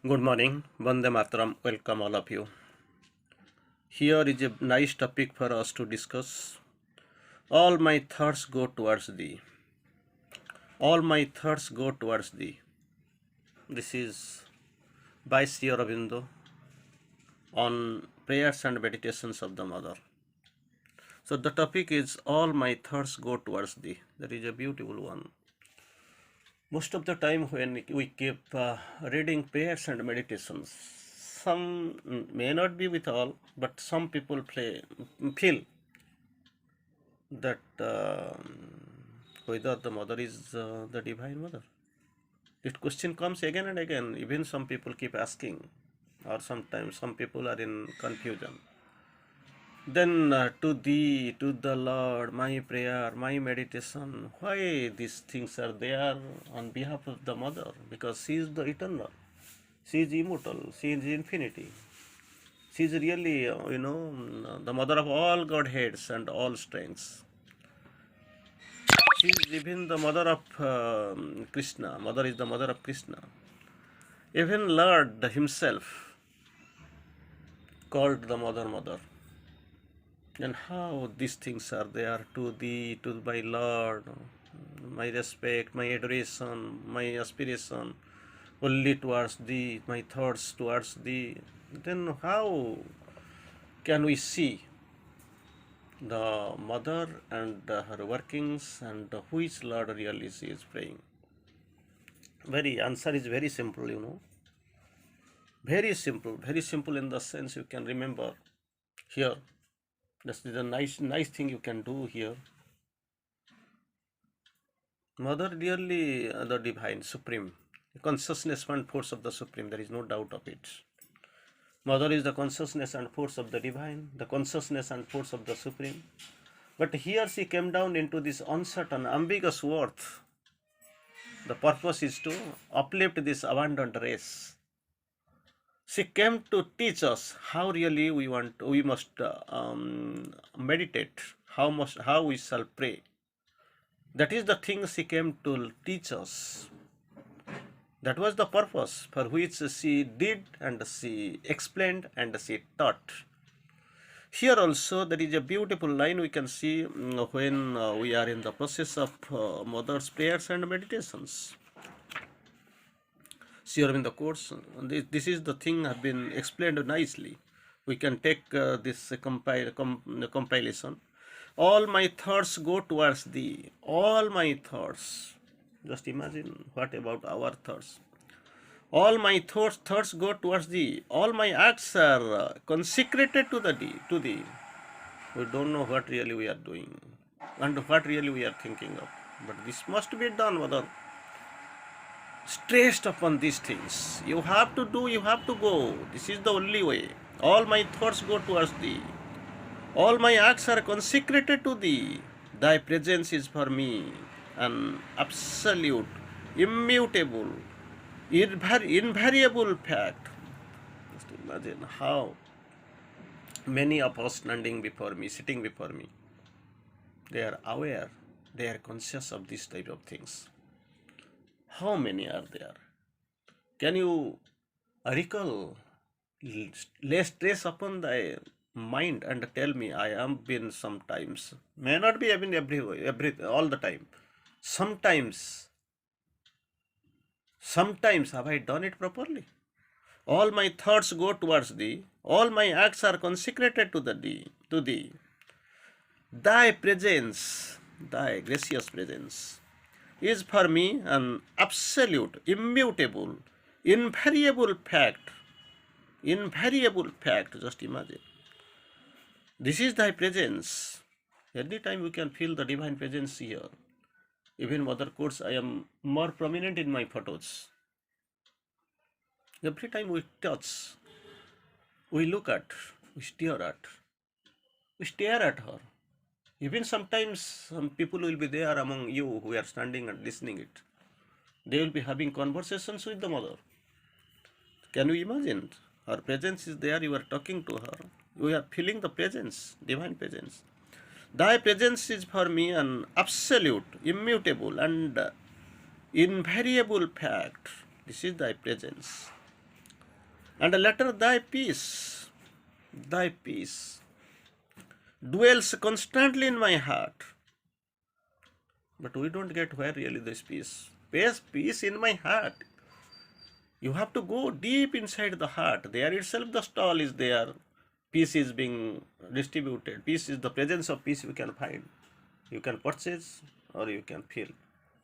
Good morning, Vande Mataram. Welcome all of you. Here is a nice topic for us to discuss. All my thoughts go towards thee. All my thoughts go towards thee. This is by Sri Aurobindo on prayers and meditations of the Mother. So the topic is all my thoughts go towards thee. That is a beautiful one. Most of the time when we keep reading prayers and meditations, some may not be with all, but some people feel that whether the mother is the divine mother. This question comes again and again. Even some people keep asking, or sometimes some people are in confusion. Then to thee, to the Lord, my prayer, my meditation, why these things are there on behalf of the mother? Because she is the eternal, she is immortal, she is infinity. She is really, the mother of all Godheads and all strengths. She is even the mother of Krishna. Mother is the mother of Krishna. Even Lord himself called the mother. And how these things are there to thee, to my Lord, my respect, my adoration, my aspiration, only towards thee, my thoughts towards thee. Then how can we see the mother and her workings and which Lord really she is praying? Very answer is very simple. Very simple in the sense you can remember here. This is a nice thing you can do here. Mother really the divine, supreme, consciousness and force of the supreme. There is no doubt of it. Mother is the consciousness and force of the divine, the consciousness and force of the supreme. But here she came down into this uncertain, ambiguous worth. The purpose is to uplift this abandoned race. She came to teach us how really we must meditate, how we shall pray. That is the thing she came to teach us. That was the purpose for which she did and she explained and she taught. Here also there is a beautiful line we can see when we are in the process of mother's prayers and meditations. Here in the course, this is the thing have been explained nicely. We can take this compilation. All my thoughts go towards thee. All my thoughts. Just imagine what about our thoughts. All my thoughts go towards thee. All my acts are consecrated to thee. We don't know what really we are doing and what really we are thinking of. But this must be done, mother. Stressed upon these things. You have to do, you have to go. This is the only way. All my thoughts go towards thee. All my acts are consecrated to thee. Thy presence is for me an absolute, immutable, invariable fact. Just imagine how many of us standing before me, sitting before me, they are aware, they are conscious of this type of things. How many are there? Can you recall, lay stress upon thy mind and tell me, I am been sometimes, may not be even every all the time. Sometimes have I done it properly? All my thoughts go towards thee, all my acts are consecrated to thee. Thy presence, thy gracious presence, is for me an absolute, immutable, invariable fact. Invariable fact, just imagine. This is thy presence. Every time we can feel the divine presence here. Even Mother Course, I am more prominent in my photos. Every time we touch, we look at, we stare at her. Even sometimes some people will be there among you who are standing and listening it. They will be having conversations with the mother. Can you imagine? Her presence is there, you are talking to her. You are feeling the presence, divine presence. Thy presence is for me an absolute, immutable, and invariable fact. This is thy presence. And later thy peace dwells constantly in my heart. But we don't get where really this peace. Peace in my heart. You have to go deep inside the heart. There itself the stall is there. Peace is being distributed. Peace is the presence of peace you can find. You can purchase or you can feel.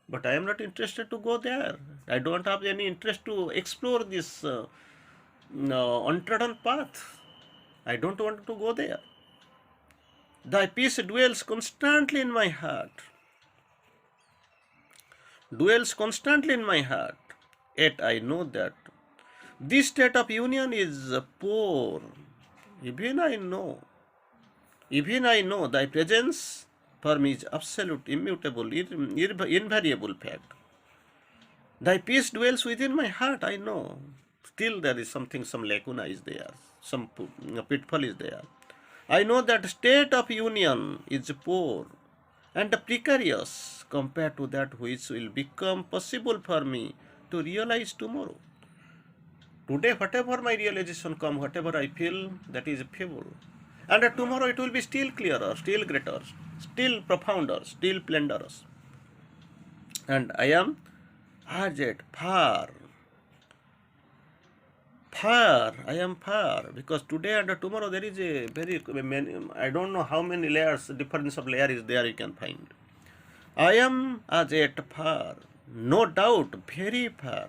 But I am not interested to go there. I don't have any interest to explore this no, untrodden path. I don't want to go there. Thy peace dwells constantly in my heart. Dwells constantly in my heart. Yet I know that this state of union is poor. Even I know. Even I know thy presence for me is absolute, immutable, invariable fact. Thy peace dwells within my heart, I know. Still there is something, some lacuna is there, some pitfall is there. I know that state of union is poor and precarious compared to that which will become possible for me to realize tomorrow. Today, whatever my realization come, whatever I feel, that is feeble. And tomorrow it will be still clearer, still greater, still profounder, still splendorous. And I am as yet far, I am far, because today and tomorrow there is a very many, I don't know how many layers, difference of layer is there you can find. I am as yet far, no doubt, very far,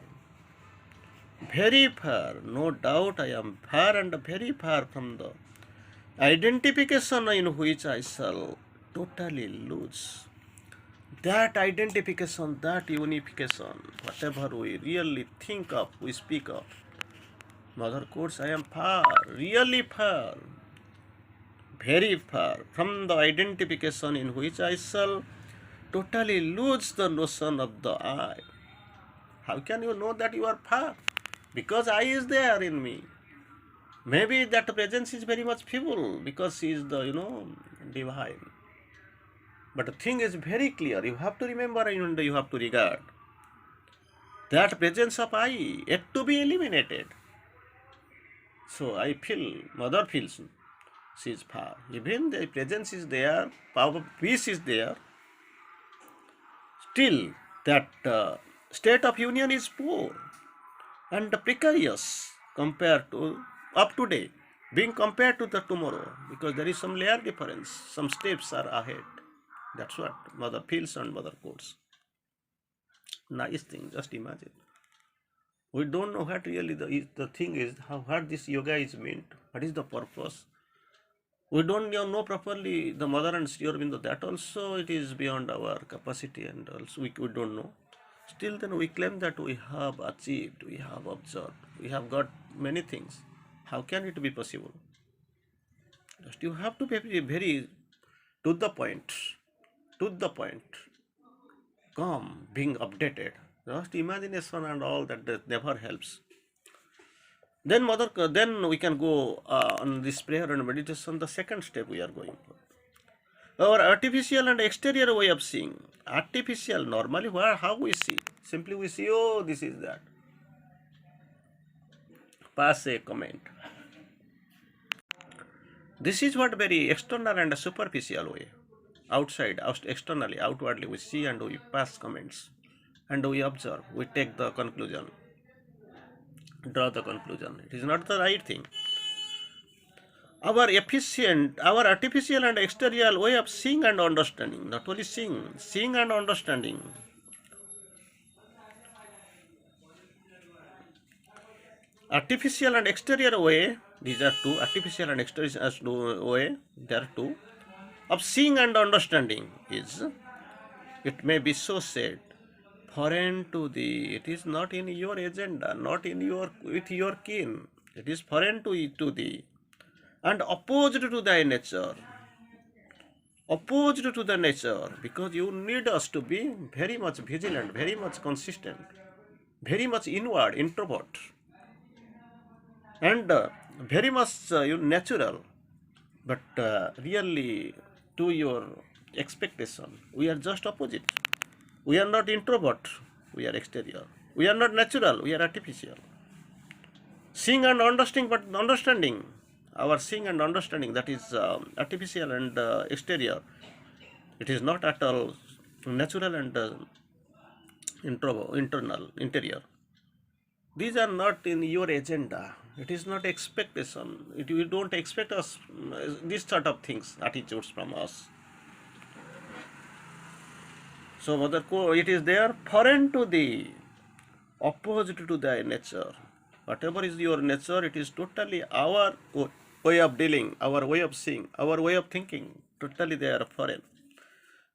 no doubt I am far and very far from the identification in which I shall totally lose. That identification, that unification, whatever we really think of, we speak of. Mother quotes, I am far, really far, very far from the identification in which I shall totally lose the notion of the I. How can you know that you are far? Because I is there in me. Maybe that presence is very much feeble because she is the, divine. But the thing is very clear. You have to remember and you have to regard. That presence of I yet to be eliminated. So I feel, mother feels, she is far. Even the presence is there, power, peace is there. Still, that state of union is poor and precarious compared to up to date, being compared to the tomorrow, because there is some layer difference, some steps are ahead. That's what mother feels and mother quotes. Nice thing, just imagine. We don't know what really the thing is, what this yoga is meant, what is the purpose. We don't know properly the mother and Sri Aurobindo, that also it is beyond our capacity, and also we don't know. Still then we claim that we have achieved, we have observed, we have got many things. How can it be possible? Just you have to be very to the point, calm, being updated. Just imagination and all that never helps. Then then we can go on this prayer and meditation. The second step we are going for. Our artificial and exterior way of seeing. Artificial, normally how we see? Simply we see, oh, this is that. Pass a comment. This is what very external and superficial way. Outside, externally, outwardly we see and we pass comments. And we observe, we take the conclusion, draw the conclusion. It is not the right thing. Our artificial and exterior way of seeing and understanding, not only seeing and understanding. Artificial and exterior way, these are two, artificial and exterior way, there are two, of seeing and understanding is, it may be so said, foreign to thee. It is not in your agenda, not in your with your kin. It is foreign to thee, and opposed to thy nature. Opposed to the nature, because you need us to be very much vigilant, very much consistent, very much inward, introvert, and very much natural. But really, to your expectation, we are just opposite. We are not introvert, we are exterior. We are not natural, we are artificial. Seeing and understanding, but understanding, our seeing and understanding, that is artificial and exterior. It is not at all natural and internal, interior. These are not in your agenda. It is not expectation. You don't expect us this sort of things, attitudes from us. So it is there foreign to the, opposite to the nature. Whatever is your nature, it is totally our way of dealing, our way of seeing, our way of thinking. Totally they are foreign,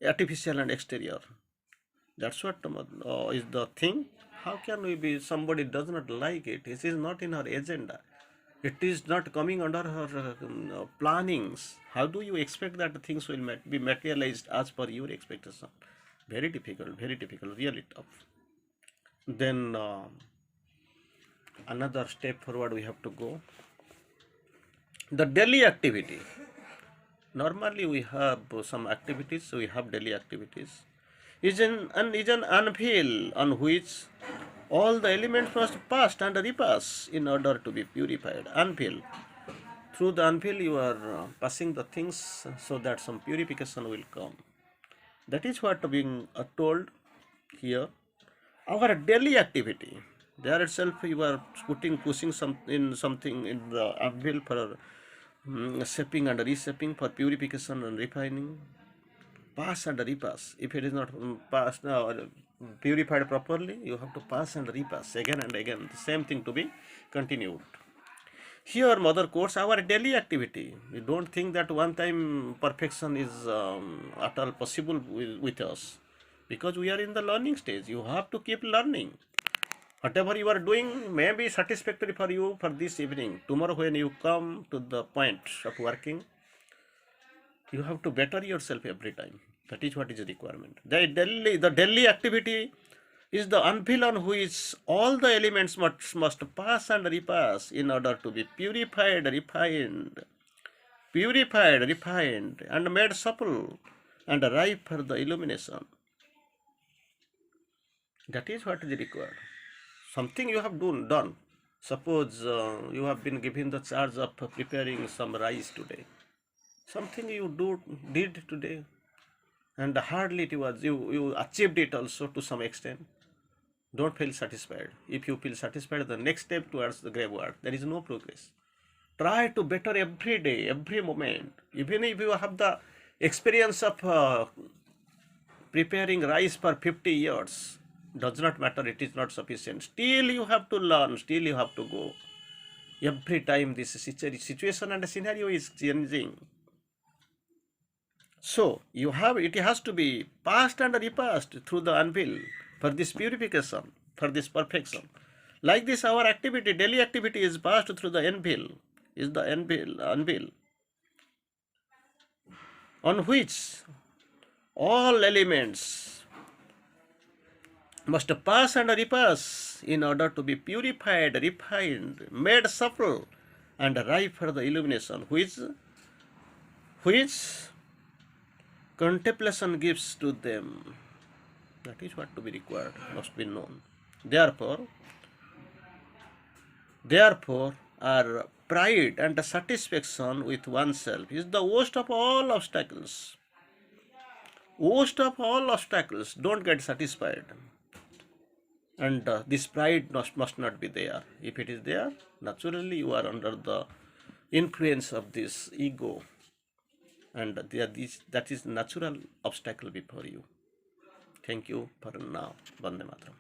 artificial and exterior. That's what is the thing. How can we be, somebody does not like it? It is not in her agenda. It is not coming under her plannings. How do you expect that things will be materialized as per your expectation? Very difficult, really tough. Then another step forward we have to go. The daily activity. Normally we have some activities, we have daily activities. Is an anvil on which all the elements must pass and repass in order to be purified. Anvil. Through the anvil you are passing the things so that some purification will come. That is what being told here. Our daily activity. There itself you are pushing something in the anvil for shaping and reshaping, for purification and refining. Pass and repass. If it is not passed or purified properly, you have to pass and repass again and again. The same thing to be continued. Here, mother quotes our daily activity. We don't think that one time perfection is at all possible with us, because we are in the learning stage. You have to keep learning. Whatever you are doing may be satisfactory for you for this evening. Tomorrow, when you come to the point of working, you have to better yourself every time. That is what is the requirement. The daily activity is the anvil on which all the elements must pass and repass in order to be purified, refined, and made supple and ripe for the illumination. That is what is required. Something you have done. Suppose you have been given the charge of preparing some rice today. Something you did today, and hardly it was you achieved it also to some extent. Don't feel satisfied. If you feel satisfied, the next step towards the grave work, there is no progress. Try to better every day, every moment. Even if you have the experience of preparing rice for 50 years, does not matter, it is not sufficient. Still you have to learn, still you have to go. Every time this situation and scenario is changing. So it has to be passed and repassed through the anvil for this purification, for this perfection. Like this, our activity, daily activity, is passed through the anvil, anvil on which all elements must pass and repass in order to be purified, refined, made supple, and ripe for the illumination, which contemplation gives to them. That is what to be required, must be known. Therefore, our pride and satisfaction with oneself is the worst of all obstacles. Worst of all obstacles. Don't get satisfied. And this pride must not be there. If it is there, naturally you are under the influence of this ego, and that is natural obstacle before you. Thank you for now. Vande Mataram.